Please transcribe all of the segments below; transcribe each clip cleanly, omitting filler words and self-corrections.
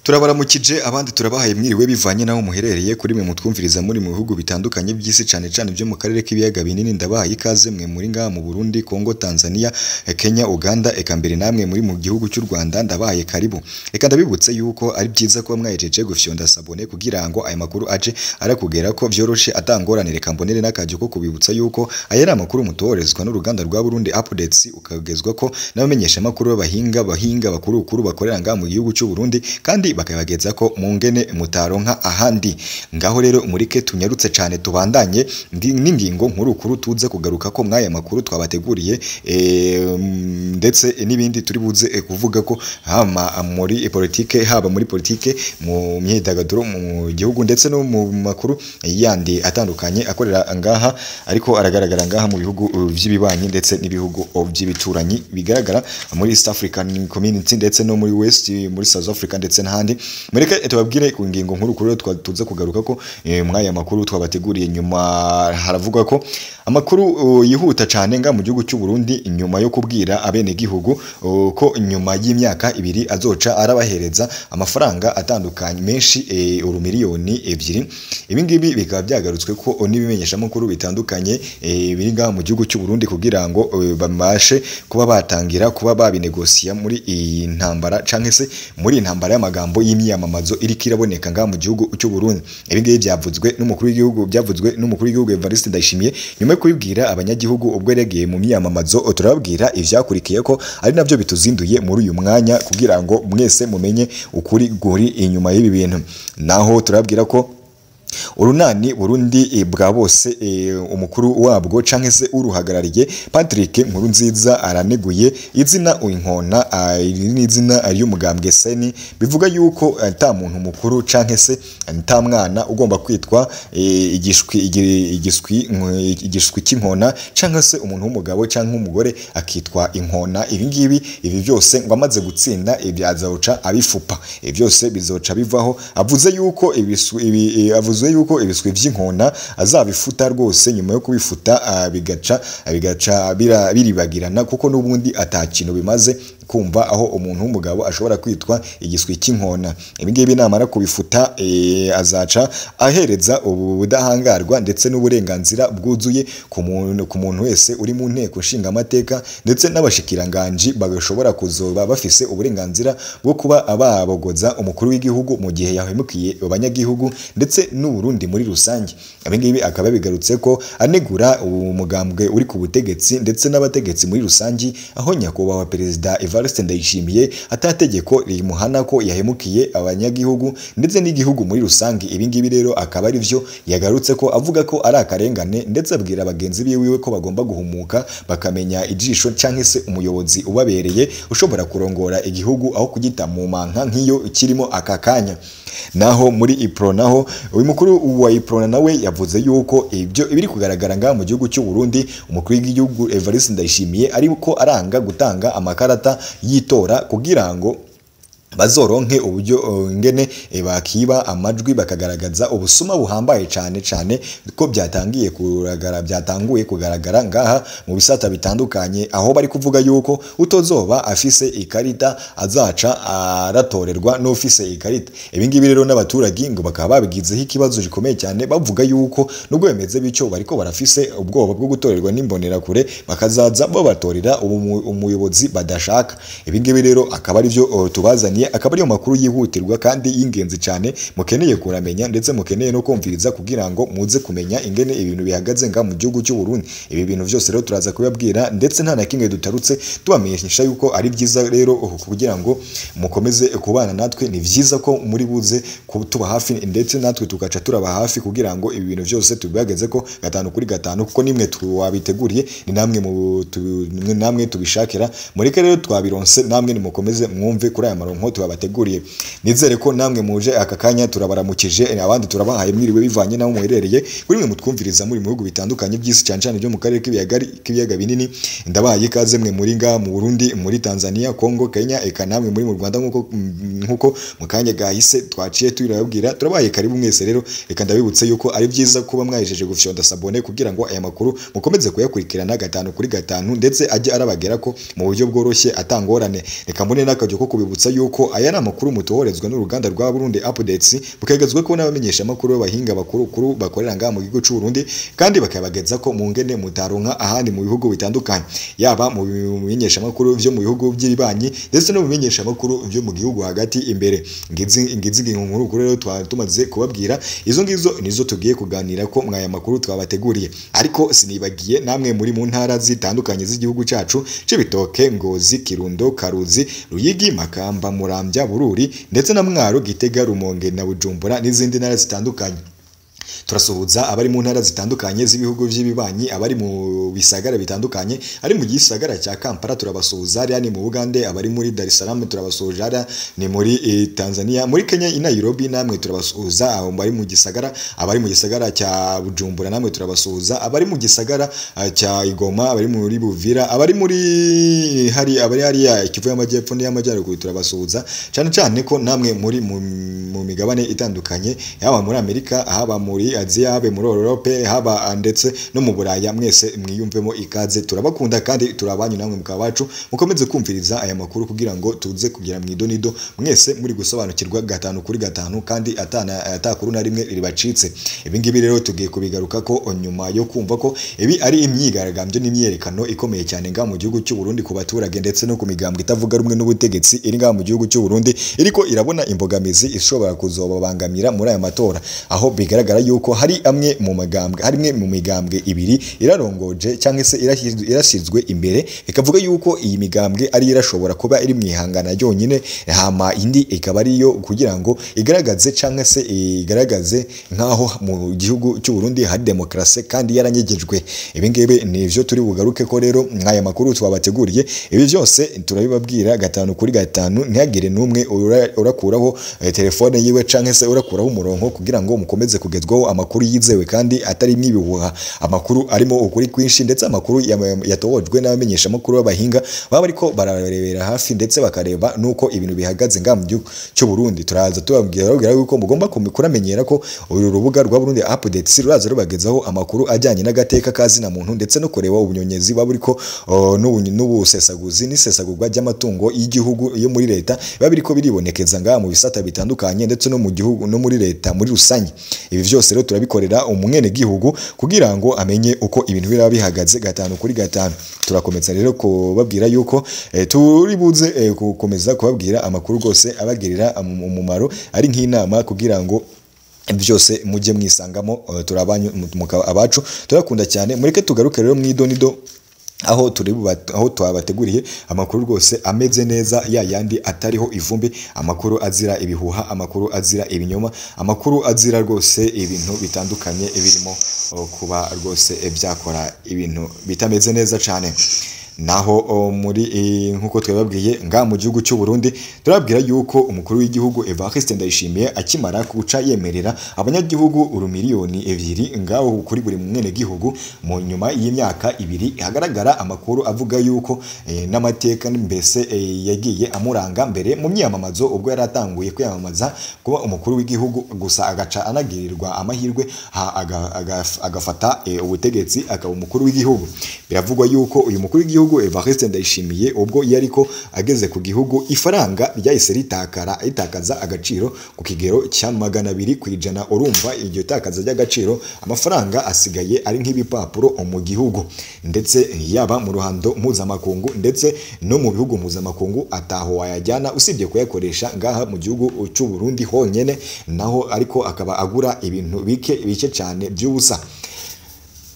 Turabaramukije abandi turabahaye mwiriwe bivanye naho muherereye kuri mwe mutwumviriza muri mu bihugu bitandukanye by'isi cane cane byo mu karere k'ibiyaga binini. Ndabahaye ikaze mwe muri ngaha mu Burundi, Kongo, Tanzania, Kenya, Uganda, eka mbere namwe muri mu gihugu cy'u Rwanda ndabahaye karibu. Eka ndabibutse yuko ari byiza kuba mwajeje gufyonda sabone kugira ngo aya makuru aje arakugera ko vyoroshe atangorane. Reka mbonere n'akaje ko kubibutsa yuko aya ari amakuru mutorezwa n'uruganda rwa Burundi Updates, ukagezwa ko n'abamenyesha makuru b'abahinga bakuru bakorera ngaha mu gihugu cy'u Burundi kandi bakabageza ko mu ngene mutaronka ahandi. Ngaho rero murike tunyarutse cyane tubandanye n'ingingo nkuru tuze kugaruka ko mwaya makuru twabateguriye ndetse n'ibindi turi buze kuvuga ko haba muri politike mu myidagaduro mu gihugu ndetse no mu makuru yandi atandukanye akorera ngaha ariko aragaragara ngaha mu bihugu by'ibibanyi ndetse n'ibihugu by'ibituranyi bigaragara muri East African Community ndetse no muri West muri South Africa ndetse n'ahandi. Mureke tubabwire ku ngingo nkuru tuze kugaruka ko mwaya makuru twabateguriye. Nyuma haravuga ko amakuru yihuta cyane nga mu gihugu cy'u Burundi nyuma yo kubwira abene gihugu ko nyuma y'imyaka 2 azoca arabahereza amafaranga atandukanye menshi urumiliyoni 2. Ibi ngibi bikaba byagarutswe ko n'ibimenyesha makuru bitandukanye biri nga mu gihugu cy'u Burundi kugira ngo bamashe kuba batangira kuba babinegosiya muri iyi ntambara canke se muri intambara y'amagambo y'imyamamazo iri kiraboneka nga mu gihugu cy'u Burundi. Ibi ngibi byavuzwe n'umukuru w'igihugu Evariste Ndayishimiye nyuma yo kubibwira abanyagihugu ubwo yaregeye mu myamamazo. Turababwira ivyakurikiye ko ari navyo bituzinduye muri uyu mwanya kugira ngo mwese mumenye ukuri guri inyuma y'ibi bintu. Naho turababwira ko urunani Burundi bwa bose umukuru wabwo canke se uruhagarariye Patrick Nkurunziza araneguye izina Inkona n'izina ry'umugambwe Seni bivuga yuko ata muntu mukuru canke se ata mwana ugomba kwitwa igiswi cy'inkona canke se umuntu w'umugabo canke umugore akitwa Inkona. Ibi byose ngo amaze gutsinda ibyazabuca abifupa byose bizoca bivaho. Avuze yuko ibiswi vy'inkona azabifuta rwose. Nyuma yo kubifuta bigaca biribagirana kuko n'ubundi atakintu bimaze kumva aho umuntu w'umugabo ashobora kwitwa igiswi cy'inkona. Ibi ngibi namara kubifuta azaca ahereza ubudahangarwa ndetse n'uburenganzira bwuzuye ku muntu wese uri mu nteko nshinga amateka ndetse n'abashikiranganji bagashobora kuzoba bafise uburenganzira bwo kuba ababogoza umukuru w'igihugu mu gihe yahemukiye abanyagihugu ndetse n'Uburundi muri rusange. Ibi ngibi akaba bigarutse ko anegura umugambwe uri ku butegetsi ndetse n'abategetsi muri rusange, aho nyakubahwa perezida Evariste Ndayishimiye atategeko rimuhana ko yahemukiye abanyagihugu ndetse n'igihugu muri rusange. Ibi ngibi rero akaba ari vyo yagarutse ko avuga ko ari akarengane ndetse abwira abagenzi biwe ko bagomba guhumuka bakamenya ijisho canke se umuyobozi ubabereye ushobora kurongora igihugu aho kugita mu manka nk'iyo kirimo aka kanya. Naho muri Ipro naho uyu mukuru wa Ipro nawe yavuze yuko ibyo ibiri kugaragara ngaha mu gihugu cy'u Burundi umukuru w'igihugu Evariste Ndayishimiye ariko aranga gutanga amakarata yitora kugira ngo bazoronke uburyo ngene bakiba amajwi bakagaragaza ubusuma buhambaye cyane ko byatanguye kugaragara ngaha mu bisata bitandukanye, aho bari kuvuga yuko utozoba afise ikarita azaca aratorerwa n'ufise ikarita. Ibi ngibi rero n'abaturage ngo bakaba babigizeho ikibazo gikomeye cyane bavuga yuko nubwo bemeze bityo bariko barafise ubwoba bwo gutorerwa n'imbonera kure bakazaza bo batorera umuyobozi badashaka. Ibi ngibi rero akaba ari byo tubazaniye, akaba ariyo makuru yihutirwa kandi y'ingenzi cyane mukeneye kuramenya ndetse mukeneye no kumviriza kugira ngo muze kumenya ingene ibintu bihagaze nga mu gihugu cy'u Burundi. Ibi bintu byose rero turaza kubabwira ndetse nta na kimwe dutarutse tubamenyesha yuko ari byiza rero kugira ngo mukomeze kubana natwe. Ni byiza ko muri buze kutuba hafi ndetse natwe tugaca turaba hafi kugira ngo ibi bintu byose tubibageze ko 5 kuri 5 kuko nimwe twabiteguriye ni namwe tubishakira. Mureke rero twabironse namwe nimukomeze mwumve kuri aya maronko tubabateguriye. Nizere ko namwe muje aka kanya turabaramukije abandi turabahaye mwiriwe bivanye naho muherereye kuri mwe mutwumviriza muri mu bihugu bitandukanye by'isi cyane byo mu karere k'ibiyaga binini. Ndabahaye ikaze mwe muri nga mu Burundi, muri Tanzania, Kongo, Kenya, eka namwe muri mu Rwanda nkuko mu kanya gahise twaciye turababwira. Turabahaye karibu mwese rero. Reka ndabibutse yuko ari byiza kuba mwajeje gufyonda sabone kugira ngo aya makuru mukomeze kuyakurikirana 5 kuri 5 ndetse ajye arabagera ko mu buryo bworoshye atangorane. Reka mbone n'akajyo ko kubibutsa yuko yuko aya ni amakuru mutohorezwa n'uruganda rwa Burundi Updates bukagezwe ko n'abamenyesha makuru b'abahinga bakuru bakorera ngaha mu gihugu cy'u Burundi kandi bakabageza ko mu ngene mutaronka ahandi mu bihugu bitandukanye yaba mu bimenyesha makuru vyo mu bihugu by'ibanyi ndetse no mu bimenyesha makuru vyo mu gihugu hagati imbere ngizi inkuru rero tumaze kubabwira izo ngizo nizo tugiye kuganira ko mwaya makuru twabateguriye ariko sinibagiye namwe muri mu ntara zitandukanye z'igihugu cyacu Cibitoke Ngozi Kirundo Karuzi Ruyigi Makamba Muramvya Bururi ndetse na Mwaro Gitega Rumonge na Bujumbura n'izindi ntara zitandukanye turasuhuza abari mu ntara zitandukanye z'ibihugu by'ibibanyi abari mu bisagara bitandukanye ari mu gisagara cya Kampala turabasuhuza ari ni mu Bugande abari muri Dar es Salaam turabasuhuza ari ni muri Tanzania muri Kenya i Nairobi namwe turabasuhuza aho bari mu gisagara abari mu gisagara cya Bujumbura namwe turabasuhuza abari mu gisagara cya Igoma abari muri Buvira abari muri abari Kivu y'Amajyepfo n'y'Amajyaruguru turabasuhuza cyane ko namwe muri mu migabane itandukanye yaba muri Amerika haba muri Aziya habe muri Europe haba ndetse no mu Buraya mwese mwiyumvemo ikaze turabakunda kandi turabanyu namwe mukabacu mukomeze kumviriza aya makuru kugira ngo tuze kugira mwidonido mwese muri gusobanukirwa 5 kuri 5 kandi atakuru na rimwe ribacitse ibi ngibi rero tugiye kubigaruka ko nyuma yo kumva ko ibi ari imyigaragambyo n'imyerekano ikomeye cyane nga mu gihugu cy'u Burundi ku baturage ndetse no ku migambwe itavuga rumwe n'ubutegetsi iri nga mu gihugu cy'u Burundi iriko irabona imbogamizi ishobora kuzobabangamira muri aya matora aho bigaragara yuko hari amwe mu migambwe ibiri irarongoje cyangwa se irashizwe imbere ikavuga yuko iyi migambwe ari irashobora kuba iri mwihangana yonyine hama indi ikaba ari yo kugira ngo igaragaze cyangwa se igaragaze nkaho mu gihugu cy'u Burundi hari demokrasi kandi yaranyegejwe ibi ngibi nivyo turi bugaruke ko rero nkaya makuru twabateguriye ibi byose turabibabwira 5 kuri 5 ntihagire numwe urakuraho telefone yiwe cyangwa se urakuraho umurongo kugira ngo mukomeze kugezwaho amakuru yizewe kandi atari mwibihuha amakuru arimo ukuri kwinshi ndetse amakuru yatowojwe n'abamenyesha makuru b'abahinga baba ariko bararebera hafi ndetse bakareba nuko ibintu bihagaze nga mu gihugu cy'u Burundi turaza tubabwira yuko mugomba kuramenyera ko uru rubuga rwa Burundi Updates ruraza rubagezaho amakuru ajyanye n'agateka kazi na muntu ndetse no kureba ubunyonyezi baba ariko n'ubusesaguzi n'isesagurwa ry'amatungo y'igihugu yo muri leta baba ariko biribonekeza nga mu bisata bitandukanye ndetse no mu gihugu no muri leta muri rusange ibi byose rero turabikorera umwene gihugu kugira ngo amenye uko ibintu biraba bihagaze 5 kuri 5 turakomeza rero kubabwira yuko turi buze gukomeza kubabwira amakuru gose abagirira umumaro ari nk'inama kugira ngo byose mujye mwisangamo turabanyu abacu turakunda cyane mureke tugaruke rero mwidonido aho twabateguriye amakuru rwose ameze neza yandi atariho ivumbi amakuru azira ibihuha amakuru azira ibinyoma amakuru azira rwose ibintu bitandukanye birimo kuba rwose byakora ibintu bitameze neza cyane naho muri nkuko twababwiye nga mu gihugu cy'u Burundi turabwira yuko umukuru w'igihugu Evariste Ndayishimiye akimara kuca yemerera abanyagihugu urumiliyoni 2 ngaho kuri buri mwene gihugu mu nyuma y'imyaka 2 hagaragara amakuru avuga yuko n'amateka mbese yagiye amuranga mbere mu myamamazo ubwo yaratanguye kwiyamamaza kuba umukuru w'igihugu gusa agaca anagirirwa amahirwe agafata ubutegetsi akaba umukuru w'igihugu biravugwa yuko uyu mukuru w'igihugu Evariste Ndayishimiye ubwo yariko ageze ku gihugu ifaranga ryahise ritakaza agaciro ku kigero cya 200% urumva iryo takaza ry'agaciro amafaranga asigaye ari nk'ibipapuro mu gihugu ndetse yaba mu ruhando mpuzamakungu ndetse no mu bihugu mpuzamakungu ataho wayajyana usibye kuyakoresha ngaha mu gihugu cy'u Burundi honyene naho ariko akaba agura ibintu bike cyane by'ubusa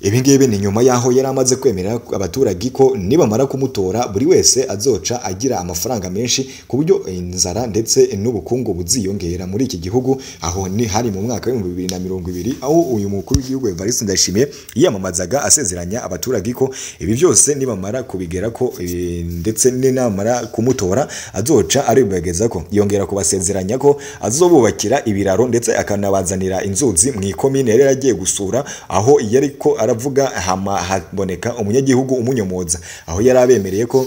ibi ngibi ni nyuma yaho yari amaze kwemerera abaturage ko nibamara kumutora buri wese azoca agira amafaranga menshi ku buryo inzara ndetse n'ubukungu buziyongera muri iki gihugu aho ni hari mu mwaka wa 2020 aho uyu mukuru w'igihugu Evariste Ndayishimiye yamamazaga asezeranya abaturage ko ibi byose nibamara kubigera ko ndetse n'inamara kumutora azoca aribageza ko yongera kubasezeranya ko azobubakira ibiraro ndetse akanabazanira inzuzi mu ikomine yari yagiye gusura aho yariko aravuga haboneka umunyagihugu umunyomoza aho yari abemereye ko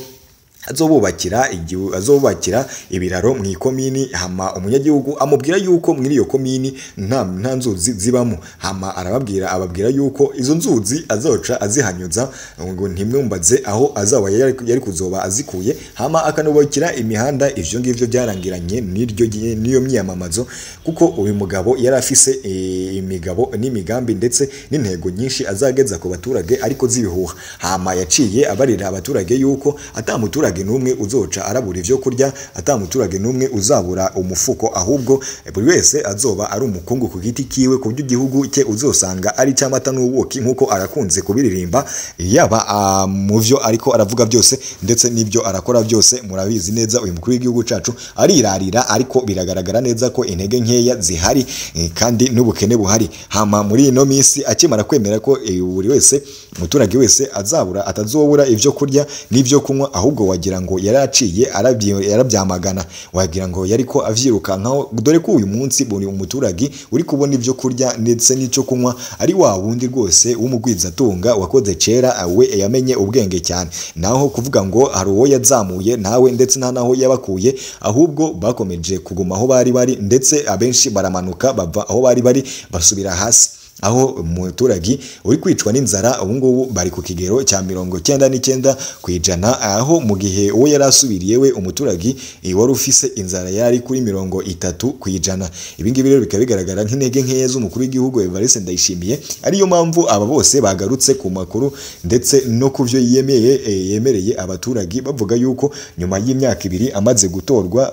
azobubakira ibiraro mu ikomini. Hama umunyagihugu amubwira yuko muri iyo komini nta nzuzi zibamo. Hama ababwira yuko izo nzuzi azoca azihanyuza ngo ntimwumbaze aho azaba yari kuzoba azikuye. Hama akanubakira imihanda. Ivyo ngivyo byarangiranye niyo myiyamamazo, kuko uyu mugabo yari afise imigabo n'imigambi ndetse n'intego nyinshi azageza ku baturage ariko zibihuha. Hama yaciye abarira abaturage yuko atamuturage numwe uzoca arabura ivyo kurya, atamuturage numwe uzabura umufuko, ahubwo buri wese azoba ari umukungu ku giti kiwe, ku byo igihugu cye uzosanga ari cyamata n'ubuki nkuko arakunze kubiririmba. Yaba mu vyo ariko aravuga byose ndetse n'ibyo arakora byose, murabizi neza uyu mukuru w'igihugu cacu arirarira, ariko biragaragara neza ko intege nkeya zihari kandi n'ubukene buhari. Hama muri ino minsi akimara kwemera ko buri wese umuturage wese atazobura ivyo kurya n'ivyo kunywa, ahubwo wagira ngo yaraciye arabyamagana, wagira ngo yariko avyirukankaho, dore ko uyu munsi buri umuturage uri kubona ivyo kurya ndetse n'ico kunywa ari wa wundi rwose w'umugwizatunga wakoze cera, we yamenye ubwenge cyane. Naho kuvuga ngo hari uwo yazamuye nawe ndetse naho yabakuye, ahubwo bakomeje kuguma aho bari ndetse abenshi baramanuka bava aho bari basubira hasi. Aho umuturage uri kwicwa n'inzara ubu ngubu bari ku kigero cya 99%, aho mu gihe uwo yarasubiriye we umuturage wari ufise inzara yari kuri 30%. Ibi ngibi rero bikaba bigaragara nk'intege nkeya z'umukuru w'igihugu Evariste Ndayishimiye, ariyo mpamvu aba bose bagarutse ku makuru ndetse no kuvyo yemereye abaturage, bavuga yuko nyuma y'imyaka 2 amaze gutorwa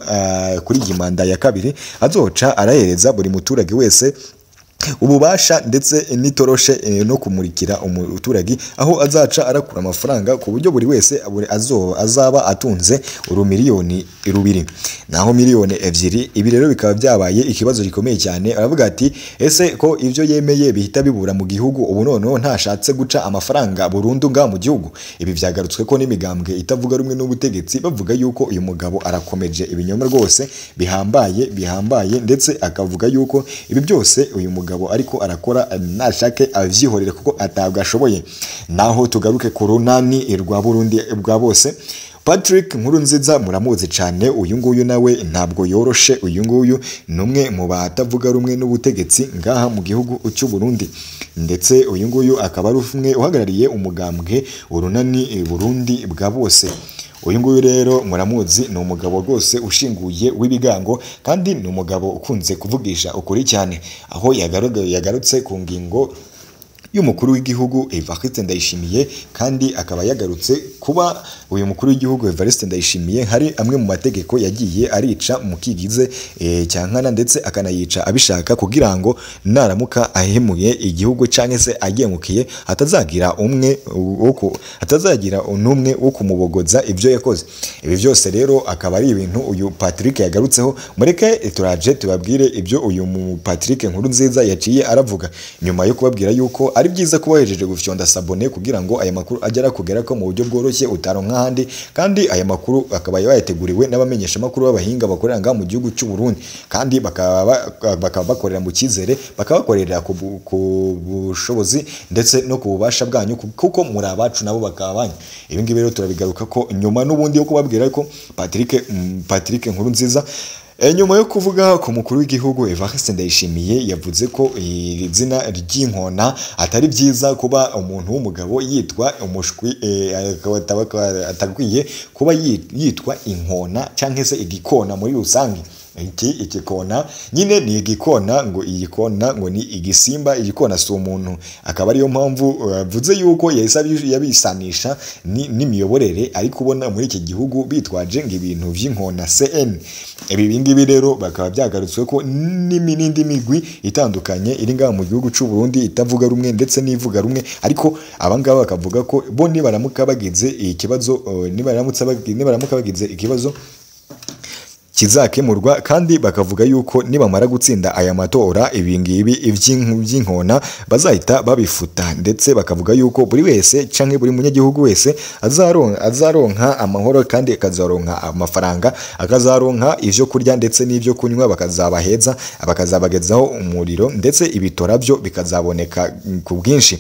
kuri iyi manda ya kabiri azoca arahereza buri muturage wese ububasha ndetse nitoroshe no kumurikira umuturage, aho azaca arakura amafaranga ku buryo buri wese azaba atunze miliyoni 2 naho miliyoni 2. Ibi rero bikaba byabaye ikibazo gikomeye cyane. Aravuga ati ese ko ivyo yemeye bihita bibura mu gihugu, ubu noneho ntashatse guca amafaranga burundu nga mu gihugu. Ibi byagarutswe ko n'imigambwe itavuga rumwe n'ubutegetsi bavuga yuko uyu mugabo arakomeje ibinyoma rwose bihambaye ndetse akavuga yuko ibi byose uyu mugabo ariko arakora nashake avyihorere kuko atabwa ashoboye. Naho tugaruke ku runani rwa Burundi bwa bose. Patrick Nkurunziza muramuzi cyane, uyu nguyu nawe ntabwo yoroshe. Uyu nguyu numwe mu batavuga rumwe n'ubutegetsi ngaha mu gihugu cy'u Burundi, ndetse uyu nguyu akaba ari umwe uhagarariye umugambwe urunani Burundi bwa bose. Uyu nguyu rero muramuzi, ni umugabo rwose ushinguye w'ibigango kandi ni umugabo ukunze kuvugisha ukuri cyane, aho yagarutse ku ngingo y'umukuru w'igihugu Evariste Ndayishimiye, kandi akaba yagarutse kuba uyu mukuru w'igihugu Evariste Ndayishimiye hari amwe mu mategeko yagiye arica mu kigize cyankana ndetse akanayica abishaka, kugira ngo naramuka ahemuye igihugu cyangwa se agengukiye hatazagira n'umwe wo kumubogoza ibyo yakoze. Ibi byose rero akaba ari ibintu uyu Patrick yagarutseho. Mureke turaje tubabwire ibyo uyu Patrick Nkurunziza yaciye aravuga nyuma yo kubabwira yuko ari byiza kuba hejeje gufyonda sabone kugira ngo aya makuru agera kugera ko mu buryo bworoshye utaronka handi, kandi aya makuru akaba yateguriwe n'abamenyesha makuru b'abahinga bakorera nga mu gihugu cy'u Burundi, kandi bakaba bakorera mu cyizere, bakaba bakorera ku bushobozi ndetse no ku bubasha bwanyu, kuko muri abacu nabo bakabanye. Ibi ngibi rero turabigaruka ko nyuma n'ubundi yo kubabwira ko Patrick Nkurunziza nyuma yo kuvuga ku mukuru w'igihugu Evariste Ndayishimiye yavuze ko iri zina ry'inkona atari byiza kuba umuntu w'umugabo yitwa umushwi, atagwiye kuba yitwa inkona cyangwa se igikona muri rusange. Igikona nyine ni igikona, ngo igikona ngo ni igisimba, igikona si umuntu. Akaba ariyo mpamvu avuze yuko yabisanisha n'imiyoborere ari kubona muri iki gihugu bitwaje ngo ibintu vy'inkona CN. Ibi ngibi rero bakaba byagarutswe ko n'indi migwi itandukanye iri ngaha mu gihugu cy'u Burundi itavuga rumwe ndetse n'ivuga rumwe, ariko abangaba bakavuga ko bo nibaramuka bagize ikibazo nibaramuka bagize ikibazo kizakemurwa, kandi bakavuga yuko nibamara gutsinda aya matora ibingibi ivy'inkona bazahita babifuta, ndetse bakavuga yuko buri wese canke buri munyagihugu wese azaronka amahoro kandi akazaronka amafaranga, akazaronka ivyo kurya ndetse n'ivyo kunywa, bakazabagezaho umuriro ndetse ibitora byo bikazaboneka ku bwinshi.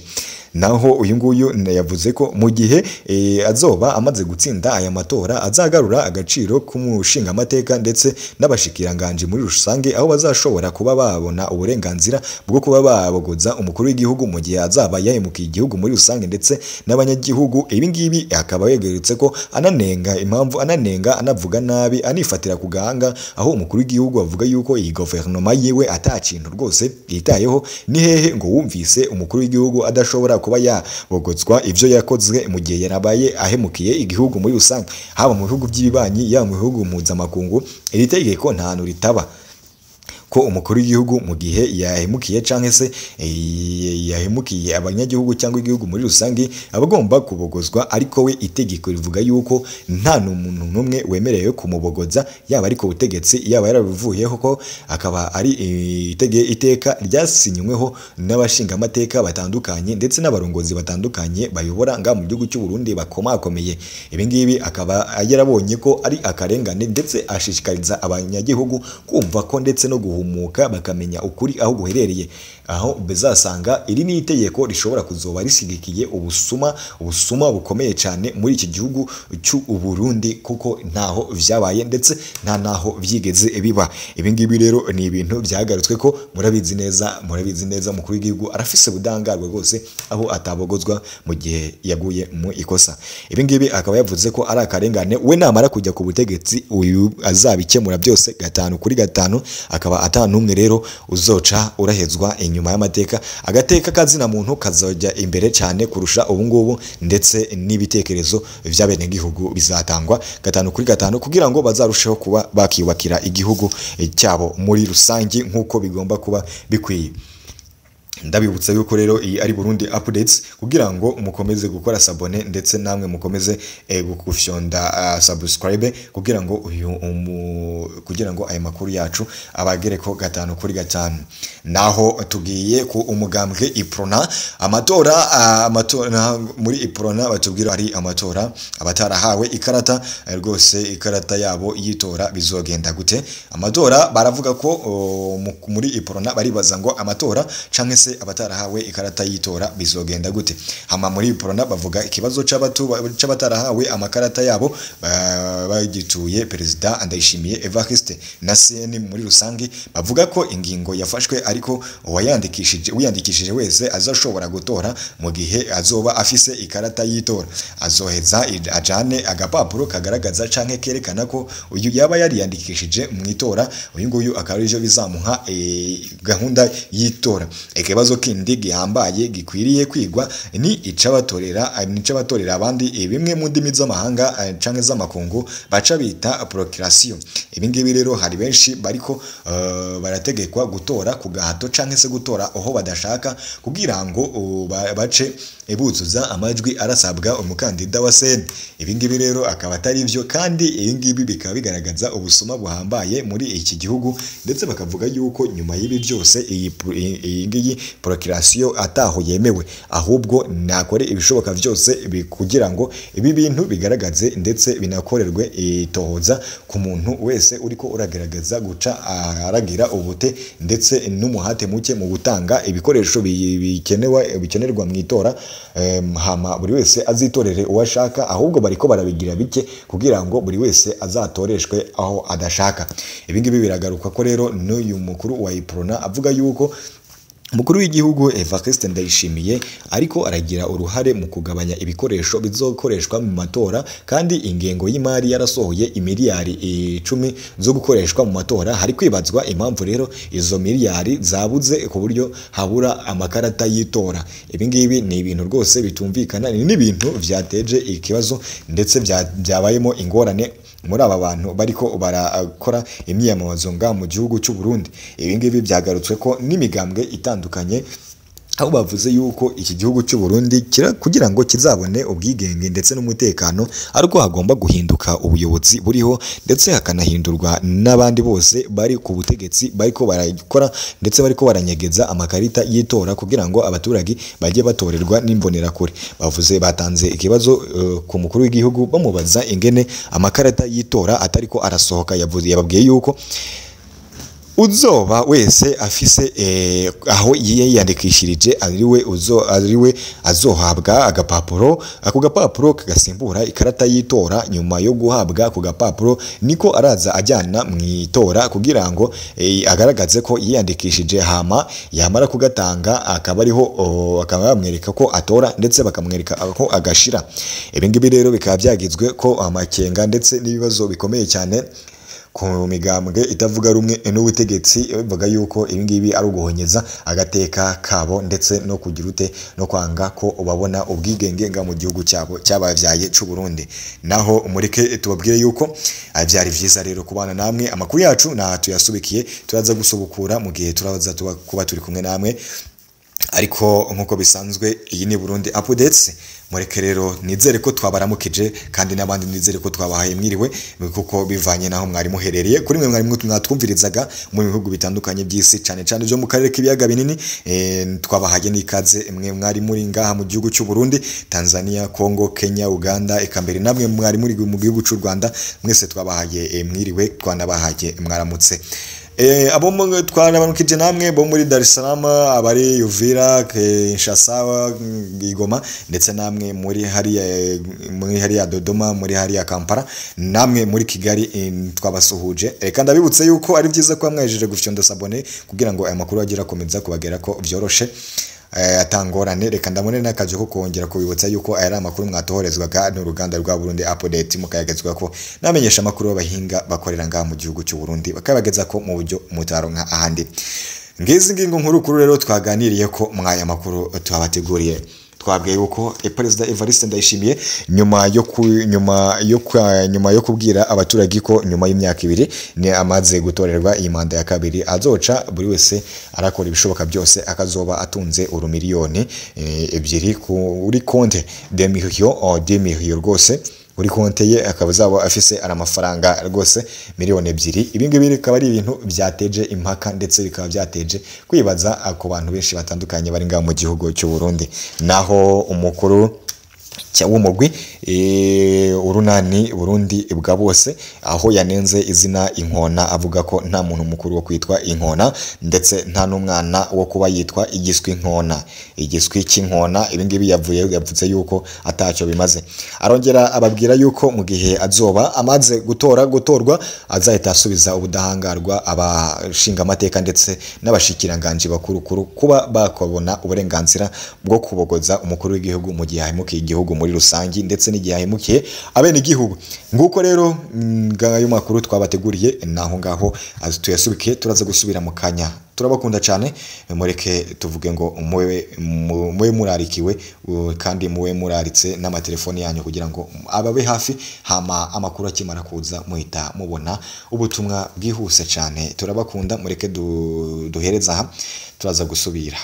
naho uyu nguyu yavuze ko mu gihe azoba amaze gutsinda aya matora azagarura agaciro k'umushinga amateka ndetse n'abashikiranganje muri rusange aho bazashobora kuba babona uburenganzira bwo kuba babogoza umukuru w'igihugu mu gihe azaba yahemukiye igihugu muri rusange ndetse n'abanyagihugu. Ibi ngibi akaba yegeretse ko ananenga anavuga nabi anifatira ku gahanga aho umukuru w'igihugu avuga yuko iyi guverinoma yiwe atakintu rwose yitayeho. Ni hehe ngo wumvise umukuru w'igihugu adashobora kuba yabogozwa ivyo yakozwe mu gihe yarabaye ahemukiye igihugu muri rusange, haba mu bihugu by'ibibanyi yaba mu bihugu mpuzamakungu. Iri tegeko nta hantu ritaba ko umukuru w'igihugu mu gihe yahemukiye canke se yahemukiye abanyagihugu cyangwa igihugu muri rusange abagomba kubogozwa, ariko we itegeko rivuga yuko nta n'umuntu numwe wemerewe kumubogoza, yaba ariko ubutegetsi yaba yarabivuyeho, ko akaba ari iteka ryasinyweho n'abashinga amateka batandukanye ndetse n'abarongozi batandukanye bayobora nga mu gihugu cy'u Burundi bakomakomeye. Ibi ngibi akaba yarabonye ko ari akarengane ndetse ashishikariza abanyagihugu kumva ko ndetse no guhumuka bakamenya ukuri aho guherereye, aho bezasanga iri ni itegeko rishobora kuzoba risigikiye ubusuma bukomeye cyane muri iki gihugu cy'u Burundi, kuko ntaho vyabaye ndetse nta naho vyigeze biba. Ibi ngibi rero ni ibintu byagarutswe ko murabizi neza umukuru w'igihugu arafise budangarwa rwose aho atabogozwa mu gihe yaguye mu ikosa. Ibi ngibi akaba yavuze ko ari akarengane, we namara kujya ku butegetsi uyu azabikemura byose 5/5, akaba atanumwe rero uzoca urahezwa inyuma y'amateka. Agateka kazina muntu kazojya imbere cyane kurusha ubu ngubu, ndetse n'ibitekerezo by'abenegihugu bizatangwa 5/5 kugira ngo bazarusheho kuba bakiyubakira igihugu cyabo muri rusange nk'uko bigomba kuba bikwiye. Ndabibutsa yuko rero iyi ari Burundi Updates, kugira ngo mukomeze gukora sabone ndetse namwe mukomeze gufyonda subscribe kugira ngo aya makuru yacu abagereko 5/5. Naho tugiye ku umugambwe Iprona, amatora muri Iprona batubwira ari amatora abatarahawe ikarata rwose, ikarata yabo yitora bizogenda gute. Amatora baravuga ko muri Iprona baribaza ngo amatora canke se abatarahawe ikarata yitora bizogenda gute. Hama muri Iprona bavuga ikibazo c'abatarahawe amakarata yabo bagituye Perezida Ndayishimiye Evariste na CN muri rusange, bavuga ko ingingo yafashwe ariko uwiyandikishije wese azashobora gutora mu gihe azoba afise ikarata yitora, azoheza ajane agapapuro kagaragaza canke kerekana ko uyu yaba yariyandikishije mu itora. Uyu nguyu akaba arivyo bizamuha gahunda yitora. Ikibazo kindi gihambaye gikwiriye kwigwa ni icabatorera abandi bimwe mu ndimi z'amahanga canke z'amakungu baca bita procuration. Ibi ngibi rero hari benshi bariko barategekwa gutora ku gahato canke se gutora aho badashaka kugira ngo bace buzuza amajwi arasabwa umukandida wa CN. Ibi ngibi rero akaba atari ivyo, kandi ibi ngibi bikaba bigaragaza ubusuma buhambaye muri iki gihugu, ndetse bakavuga yuko nyuma y'ibi byose iyi ngiyi procuration ataho yemewe, ahubwo nakore ibishoboka byose kugira ngo ibi bintu bigaragaze ndetse binakorerwe itohoza ku muntu wese uriko uragaragaza guca aragira ubute ndetse n'umuhate muke mu gutanga ibikoresho bikenerwa mu itora. Hama buri wese azitorere uwashaka, ahubwo bariko barabigira bike kugira ngo buri wese azatoreshwe aho adashaka. Ibi ngibi biragaruka ko rero n'uyu mukuru wa Iprona avuga yuko umukuru w'igihugu Evariste Ndayishimiye ariko aragira uruhare mu kugabanya ibikoresho bizokoreshwa mu matora, kandi ingengo y'imari yarasohoye imiliyari 10 zo gukoreshwa mu matora. Hari kwibazwa impamvu rero izo miliyari zabuze ku buryo habura amakarata yitora. Ibi ngibi ni ibintu rwose bitumvikana, ni ibintu vyateje ikibazo ndetse byabayemo ingorane muri aba bantu bariko barakora imyiyamamazo nga mu gihugu cy'u Burundi. Ibi ngibi byagarutswe ko n'imigambwe itandukanye, aho bavuze yuko iki gihugu cy'u Burundi kugira ngo kizabone ubwigenge ndetse n'umutekano ariko hagomba guhinduka ubuyobozi buriho, ndetse hakanahindurwa n'abandi bose bari ku butegetsi bariko barakora ndetse bariko baranyegeza amakarita yitora kugira ngo abaturage bajye batorerwa n'imbonerakure. Batanze ikibazo ku mukuru w'igihugu bamubaza ingene amakarita yitora atariko arasohoka. Yababwiye yuko uzoba wese afise aho yiyandikishirije ariwe azohabwa agapapuro. Ako gapapuro kagasimbura ikarata y'itora. Nyuma yo guhabwa ako gapapuro niko araza ajyana mu itora kugira ngo agaragaze ko yiyandikishije, hama yamara kugatanga akaba ariho bamwereka ko atora ndetse bakamwereka ko agashira. Ibi ngibi rero bikaba byagizwe ko amakenga ndetse n'ibibazo bikomeye cyane ku migambwe itavuga rumwe n'ubutegetsi, bavuga yuko ibi ngibi ari uguhonyeza agateka kabo ndetse no kugira ute no kwanga ko babona ubwigenge nga mu gihugu cyabo cyabavyaye c'u Burundi. Naho umureke tubabwire yuko byari vyiza rero kubana namwe. Amakuru yacu na tuyasubikiye, turaza gusubukura mu gihe turaza kuba turi kumwe namwe, ariko nkuko bisanzwe iyi ni Burundi Updates. Mureke rero nizere ko twabaramukije kandi n'abandi nizere ko twabahaye mwiriwe, kuko bivanye naho mwari muherereye. Kuri mwe mwari mwatwumvirizaga mu bihugu bitandukanye by'isi, cyane cyane byo mu karere k'ibiyaga binini, twabahaye n'ikaze mwe mwari muri ngaha mu gihugu cy'u Burundi, Tanzania, Congo, Kenya, Uganda, eka mbere namwe mwari muri mu gihugu cy'u Rwanda, mwese twabahaye mwiriwe, twanabahaye mwaramutse. Abo twarabanukije namwe bo muri Dar es Salaam, abari Uvira, Kinshasa, Goma, ndetse namwe muri hariya Dodoma, muri hariya Kampala, namwe muri Kigali, twabasuhuje. Reka ndabibutse yuko ari byiza ko mwajeje gufyonda sabone kugira ngo aya makuru agira komeza kubagera ko byoroshe atangorane. Reka ndamone nakaje ko kongera kubibutsa yuko aya amakuru mwatohorezwaga n'uruganda rwa Burundi Update, mukayagezwa ko namenyesha amakuru y'abahinga bakorera ngaha mu gihugu cy'u Burundi, bakabageza ko mu buryo mutaronka ahandi. Ngezi ngingo nkuru rero twaganiriye ko mwaya makuru tubateguriye. Twabwiye yuko Perezida Evariste Ndayishimiye nyuma yo kubwira abaturage ko nyuma y'imyaka 2 ni amaze gutorerwa iyi manda ya kabiri, azoca buri wese arakora ibishoboka byose akazoba atunze urumiliyoni 2 kuri konte de millions rwose. Uri konte ye akaba zabo afise amafaranga rwose miliyoni 2. Ibi ngibi bikaba ari ibintu byateje impaka ndetse bikaba byateje kwibaza ku bantu benshi batandukanye bari ngaho mu gihugu cy'u Burundi. Naho umukuru w'umugwi urunani Burundi bwa bose, aho yanenze izina Inkona, avuga ko nta muntu mukuru wo kwitwa Inkona ndetse nta n'umwana wo kuba yitwa igiswi Nkona, igiswi cy'inkona. Ibi ngibi yavuze yuko atacyo bimaze. Arongera ababwira yuko mu gihe azoba amaze gutorwa azahita asubiza ubudahangarwa abashinga amateka ndetse n'abashikiranganje bakuru kuba bakobona uburenganzira bwo kubogoza umukuru w'igihugu mu gihe ahemukiye igihugu muri rusangi ndetse n'igihe ahemukiye abene igihugu. Nguko rero ngayo makuru twabateguriye, naho ngaho tuyasubikiye, turaza gusubira mu kanya. Turabakunda cyane, mureke tuvuge ngo muwe murarikiwe kandi muwe muraritse n'amatelefoni yanyu kugira ngo ababe hafi, hama amakuru akimara kuza muhita mubona ubutumwa bwihuse cyane. Turabakunda, mureke duhereza aha, turaza gusubira.